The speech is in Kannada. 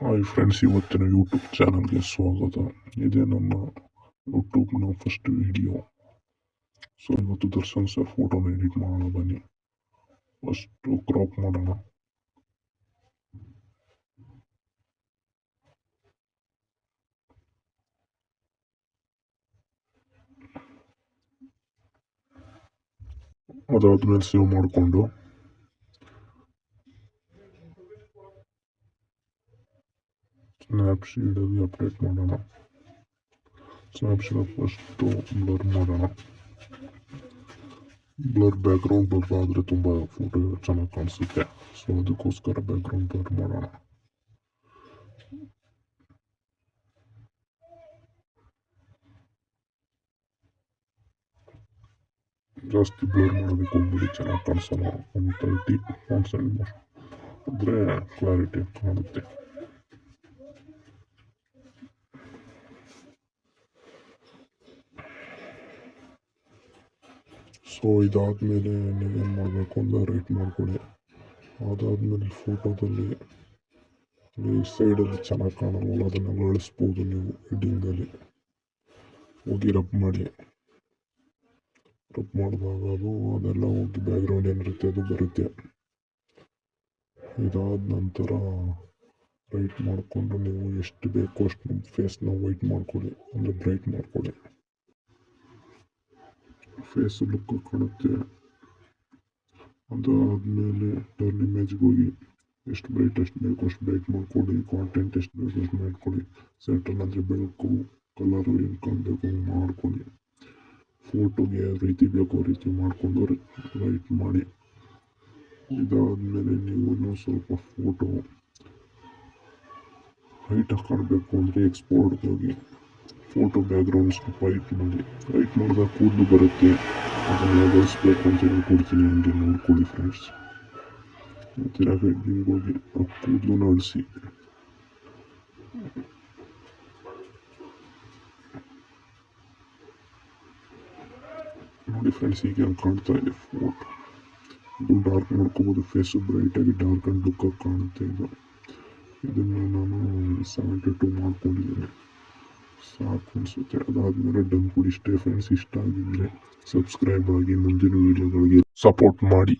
ಹಾಯ್ ಫ್ರೆಂಡ್ಸ್, ಇವತ್ತಿನ ಯೂಟ್ಯೂಬ್ ಚಾನಲ್ಗೆ ಸ್ವಾಗತ. ಇದೇ ನಮ್ಮ ಯೂಟ್ಯೂಬ್ನ ಫಸ್ಟ್ ವಿಡಿಯೋ. ಸೊ ಇವತ್ತು ದರ್ಶನ್ ಸರ್ ಫೋಟೋನ ಎಡಿಟ್ ಮಾಡೋಣ ಬನ್ನಿ. ಫಸ್ಟು ಕ್ರಾಪ್ ಮಾಡೋಣ. ಅದಾದ್ಮೇಲೆ ಸೇವ್ ಮಾಡಿಕೊಂಡು ಸ್ನ್ಯಾಪ್ಶೀಟಲ್ಲಿ ಅಪ್ಡೇಟ್ ಮಾಡೋಣ. ಸ್ನ್ಯಾಪ್ಶೀಟ್ ಫಸ್ಟು ಬ್ಲರ್ ಮಾಡೋಣ. ಬ್ಲರ್ ಬ್ಯಾಕ್ಗ್ರೌಂಡ್ ಬ್ಲರ್ ಆದರೆ ತುಂಬ ಫೋಟೋ ಚೆನ್ನಾಗಿ ಕಾಣಿಸುತ್ತೆ. ಸೊ ಅದಕ್ಕೋಸ್ಕರ ಬ್ಯಾಕ್ಗ್ರೌಂಡ್ ಬ್ಲರ್ ಮಾಡೋಣ. ಜಾಸ್ತಿ ಬ್ಲರ್ ಮಾಡೋದಕ್ಕೆ ಹೋಗ್ಬಿಡಿ, ಚೆನ್ನಾಗಿ ಕಾಣಿಸಲ್ಲ. 130 ಆದರೆ ಕ್ಲಾರಿಟಿ ಕಾಣುತ್ತೆ. ಸೊ ಇದಾದಮೇಲೆ ನೀವೇನು ಮಾಡಬೇಕು ಅಂದರೆ ರೈಟ್ ಮಾಡ್ಕೊಳ್ಳಿ. ಅದಾದಮೇಲೆ ಫೋಟೋದಲ್ಲಿ ಈ ಸೈಡಲ್ಲಿ ಚೆನ್ನಾಗಿ ಕಾಣಲ್ವಲ್ಲ, ಅದನ್ನು ಅಳಿಸ್ಬೋದು ನೀವು. ಎಡಿಂಗಲ್ಲಿ ಹೋಗಿ ರಬ್ ಮಾಡಿ. ರಬ್ ಮಾಡಿದಾಗ ಅದೆಲ್ಲ ಹೋಗಿ ಬ್ಯಾಕ್ಗ್ರೌಂಡ್ ಏನಿರುತ್ತೆ ಅದು ಬರುತ್ತೆ. ಇದಾದ ನಂತರ ರೈಟ್ ಮಾಡಿಕೊಂಡು ನೀವು ಎಷ್ಟು ಬೇಕೋ ಅಷ್ಟು ನಿಮ್ಮ ಫೇಸ್ನ ವೈಟ್ ಮಾಡ್ಕೊಳ್ಳಿ, ಅಂದರೆ ಬ್ರೈಟ್ ಮಾಡ್ಕೊಳ್ಳಿ. ಫೇಸ್ ಲುಕ್ ಕಾಣುತ್ತೆ. ಅದಾದಮೇಲೆ ಟರ್ನ್ ಇಮೇಜ್ಗೆ ಹೋಗಿ ಎಷ್ಟು ಬ್ರೈಟ್ ಬೇಕೋ ಅಷ್ಟು ಬ್ರೈಟ್ ಮಾಡ್ಕೊಳ್ಳಿ. ಕಾಂಟೆಂಟ್ ಎಷ್ಟು ಬೇಕೋ ಅಷ್ಟು ಮಾಡ್ಕೊಳ್ಳಿ. ಸೆಂಟ್ರಲ್ ಅಂದರೆ ಬೆಳಕು, ಕಲರು ಏನು ಕಾಣಬೇಕು ಮಾಡ್ಕೊಳ್ಳಿ. ಫೋಟೋಗೆ ಯಾವ ರೀತಿ ಬೇಕೋ ಆ ರೀತಿ ಮಾಡಿಕೊಂಡು ರೈಟ್ ಮಾಡಿ. ಇದಾದಮೇಲೆ ನೀವು ಇನ್ನೂ ಸ್ವಲ್ಪ ಫೋಟೋ ಹೈಟಾಗಿ ಕಾಣಬೇಕು ಅಂದರೆ ಎಕ್ಸ್ಪೋರ್ಟ್ಗೆ ಹೋಗಿ ಫೋಟೋ ಬ್ಯಾಕ್ಗ್ರೌಂಡ್ ಸ್ವಲ್ಪ ಹೈಟ್ ಮಾಡಿ. ಹೈಟ್ ಮಾಡಿದಾಗ ಕೂದಲು ಬರುತ್ತೆ. ಅದನ್ನು ಬಳಸ್ಬೇಕು ಅಂತ ಹೇಳ್ಕೊಡ್ತೀನಿ, ಹಂಗೆ ನೋಡ್ಕೊಳ್ಳಿ ಫ್ರೆಂಡ್ಸ್. ಮತ್ತು ಹೆಡ್ಡಿಂಗ್ ಹೋಗಿ ಆ ಕೂದಲನ್ನ ಅಳಿಸಿ. ನೋಡಿ ಫ್ರೆಂಡ್ಸ್, ಈಗ ಹಂಗೆ ಕಾಣ್ತಾ ಇದೆ ಫೋಟೋ. ಇದು ಡಾರ್ಕ್ ಮಾಡ್ಕೋಬೋದು. ಫೇಸು ಬ್ರೈಟಾಗಿ ಡಾರ್ಕ್ ಆ್ಯಂಡ್ ಲುಕ್ಕಾಗಿ ಕಾಣುತ್ತೆ. ಇದನ್ನು ನಾನು 72 ಮಾಡ್ಕೊಂಡಿದ್ದೀನಿ, ಸಾಕು ಅನಿಸುತ್ತೆ. ಅದಾದಮೇಲೆ ಡನ್ ಕೊಡಿ. ಇಷ್ಟೇ ಫ್ರೆಂಡ್ಸ್. ಇಷ್ಟ ಆಗಿದ್ದರೆ ಸಬ್ಸ್ಕ್ರೈಬ್ ಆಗಿ ಮುಂದಿನ ವೀಡಿಯೋಗಳಿಗೆ ಸಪೋರ್ಟ್ ಮಾಡಿ.